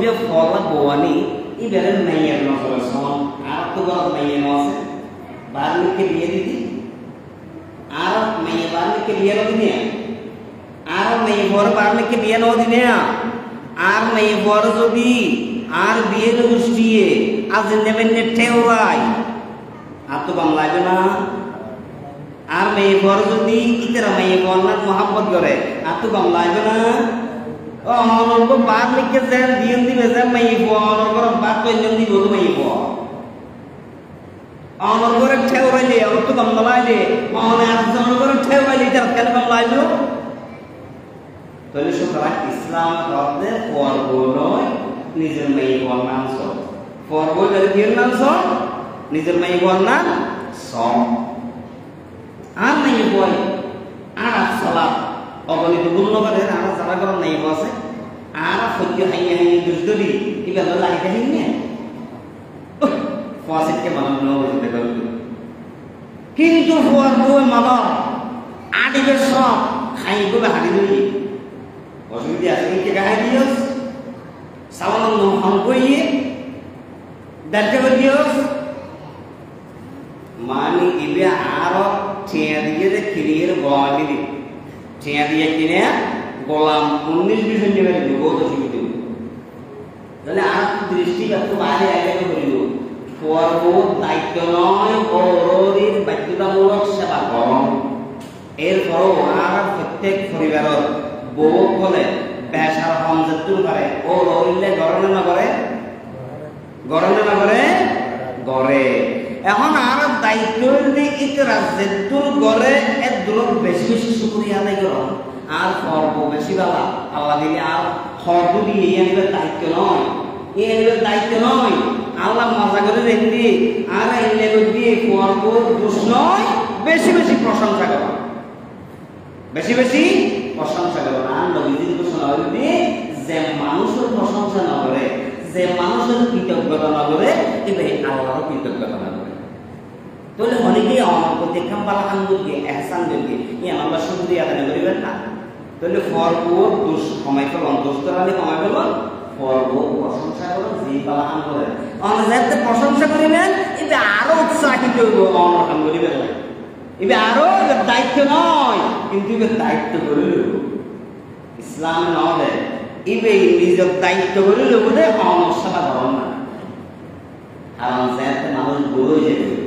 ibe fola bowani ibere nayer no son ar to gor nayer no se barni ke biye didi ar nayer barni ke biye no dine ar nayer bor barni ke biye no dine ar nayer bor jodi ar biye no gustiye az nebenne tewrai atu bam লাগে না আর মেয়ে বর যদি ইতরা মেয়ে বরনার মোহাম্মত করে atu bam লাগে না ও আমার কো বাদ লিখে দেন দিন দিবে যে মেয়ে বর কর বাদ কইলেন দিব মেয়ে বর আমার করে ঠেউরাইলে atu bam লাইলে মানে আর জন করে ঠেউরাইলে তার কেন bam লাইলো তাহলে সুতরাং ইসলাম ধর্মে পর্ব নয় নিজের মেয়ে বরনাম সব পর্ব যদি দিন নাম সব নিজের মেয়ে বরনাম সব আর মেয়ে বই আর সালাত অগণিত গুণনগরের আর যারা গরম নাই বসে আর সত্য হাইয়া হাইয়া দুষ্টরি ইবা লাগাইতে হিনে ফসিটকে মানব ন হইতে গেল কিন্তু পর্ব মানব আদিবে সব খাইবো হাড়ি দুই অসুবিধা আছে কি গায় দিওস সাওয়ান হাম কইয়ে দাঁতে দিওস মানি ইবে আর টিয়া দিয়ে যে ক্লিয়ার গোলামি দি টিয়া দিয়ে কিনে গোলাম 19-20 টাকা দিব বহুত অসুবিধা তাহলে আর দৃষ্টিগত বাইরে আগে করিব পর্ব দায়িত্ব নয় পরোরির বাধ্যতামূলক সেবা করণ এরপরও আর প্রত্যেক পরিবারের বউ বলে বেসার হমজাতুর করে ও রইলে গরনে না করে গড়ে এখন আর দায়িত্ব যদি ইতরা যেতুর গড়ে এর দূর বেশি বেশি শুকরিয়া আদায় করো আর পর্ব বেশি বালা আল্লাহ দিলে আর খরচ দিয়ে এই আনিবার দায়িত্ব নয় আল্লাহ মজা করে রেখে আর এনে দিয়ে পর্ব দোষ নয় বেশি বেশি প্রশংসা করো আর নবীজির ঘোষণা হইবে যে মানুষের প্রশংসা না করে যে মানুষের কৃতজ্ঞতা না করে কিন্তু আল্লাহর কৃতজ্ঞতা না করে তাহলে অনেকেই আমার প্রতি কাম্বালা আনন্দকে এহসান দেবে আল্লাহ শুকরিয়া আদায় করিবেন না তাহলে পর্ব দোষ কমাই ফেলন দোষ করালে কমাই ফেলন পর্ব প্রশংসা করুন যে বালা আন করে যাতে প্রশংসা করিবেন এটা আরো উৎসাহিত হইব অনর্থান করিবেন এবে আরো দায়িত্ব নয় কিন্তু এবে দায়িত্ব করিল ইসলাম নয় ইবে নিজের দায়িত্ব করিল বলে অনর্থনা ধরন না কারণ যাতে মানুষ বড় হয়ে যাবে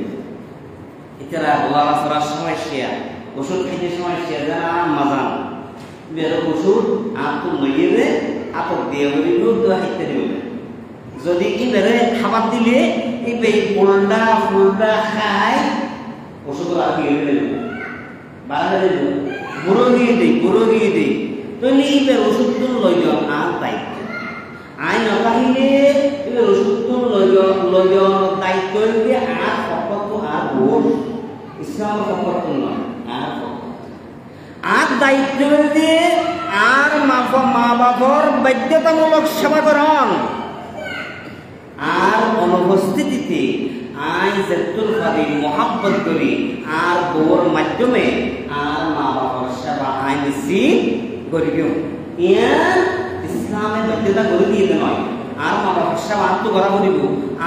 এছাড়া ওলারা সরার সময় শেয়া ওষুধ খাইতে সময় শেয়া জানা মাজান বের ওষুধ আতো নইয়ে আপক দিয়ে বলিল দোয়া খাইতে দিবে যদি ইবেরে খাবার দিলে ইবে ফুলটা খায় ওষুধ লাগিয়ে দিল বাড়া দিল গুঁড়ো দিয়ে দিই তো ইবের ওষুধ তো লই যাও আর দায়িত্ব আই নকাহিলে ইবের ওষুধ তো লই যাও দায়িত্ব দিয়ে আর ফকত আর ভোট ইসলাম ফকত নয় আর দায়িত্ব দিয়ে আর মা বাবার বাধ্যতামূলক সেবা করণ আর অনুপস্থিতিতে আই যেতুল ফাদি মোহাব্বত করি আর বউর মাধ্যমে আর মা বাবার সেবা আই বেশি করিব ইসলামের বাধ্যতা করে দিয়ে নয় আর মা বাবার সেবা আত্ম করা করিব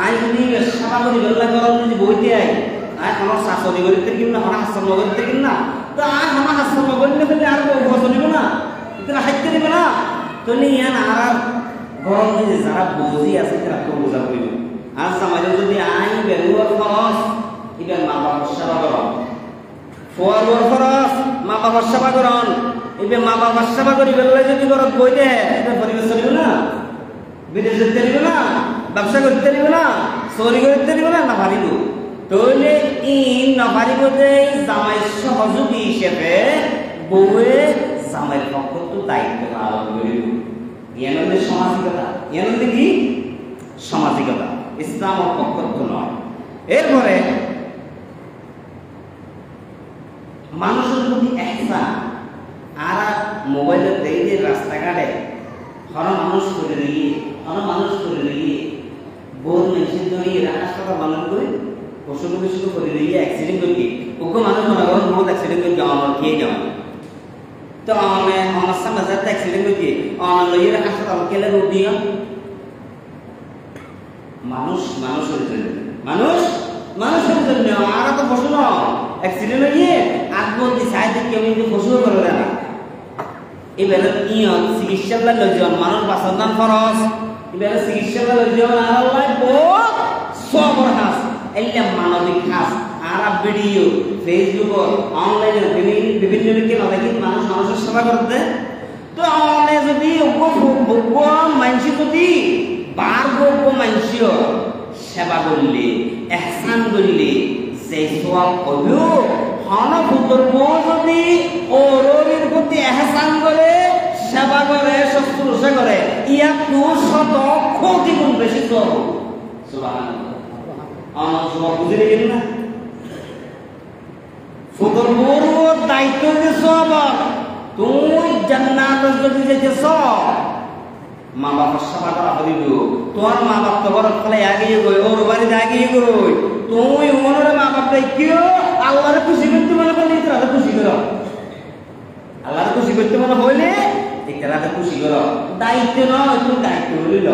আই যদি সেবা করি বেলা করা যদি বইতে আই আর আমার শাসনী করিতে কিনা আমার হাসন করিতে কিনা তো আর আমার হাসন করিতে ফেলে আর বসনিব না এটা হাইতে দিবে না তাহলে আর গরম যারা বুঝি আছে তারা তো বোঝা করিব আর সমাজে যদি আই বেরুয়ার খরচ ইবেন মা বাবার সেবা করন ফোয়ার খরচ মা বাবার সেবা করন ইবে মা বাবার সেবা করি বেলা যদি ঘরত বই দে এটা পরিবেশ চলিব না বিদেশ যেতে দিব না ব্যবসা করতে দিব না চুরি করতে দিব না পারিব তাহলে না পারিব যে জামাই সহযোগী হিসেবে বউয়ে জামাইয়ের পক্ষ তো দায়িত্ব পালন করিব ইয়ানন্দের সামাজিকতা ইসলামের পক্ষ তো নয় এরপরে মানুষের প্রতি এহসান আর মোবাইলের দেখে রাস্তাঘাটে মানুষ করে দিয়ে বহুত মেশিন ধরিয়ে রাস্তাটা বানান করে পশু করে দিয়ে অ্যাক্সিডেন্ট করি ওকে মানুষ মনে করেন বহুত অ্যাক্সিডেন্ট করি আমার খেয়ে যাওয়া তো আমার সামনে যাতে অ্যাক্সিডেন্ট করি লইয়ে হাসপাতাল কেলে রোগ দিয়ে মানুষ মানুষের জন্য, মানুষ মানুষের জন্য। আর তো পশু না, অ্যাক্সিডেন্ট হয়ে আত্মহত্যা সাইডে কেউ কিন্তু পশু করে না। এবারে নিয়ম চিকিৎসার লজন মানুষ বাঁচার খরচ, এবারে চিকিৎসার লজন আর লাগবো সবর হাস এলে মানবিক হাস আর ভিডিও ফেসবুক অনলাইনে বিভিন্ন দেখি মানুষ মানুষের সেবা করতে। তো অনলাইনে যদি মানুষ যদি মানুষ সেবা করলে এহসান করলে যে সব হইও যদি ওর প্রতি এহসান করে সেবা করে শুশ্রূষা করে ইয়ার তো শত কোটি গুণ বেশি সব। আমার সব বুঝে গেল না, ফুদর বড় দায়িত্ব যে সব তুই জান্নাত যদি যেতেছ মা বাবার সেবা করা হইব। তোর মা বাপ তো বড় ফলে আগিয়ে গই, ওর বাড়িতে আগিয়ে গই, তুই ওনার মা বাপটাই কেউ আল্লাহর খুশি করতে মনে করলে তারা খুশি করো, আল্লাহর খুশি করতে মনে হইলে তারা খুশি করো। দায়িত্ব নয়, তুমি দায়িত্ব হইল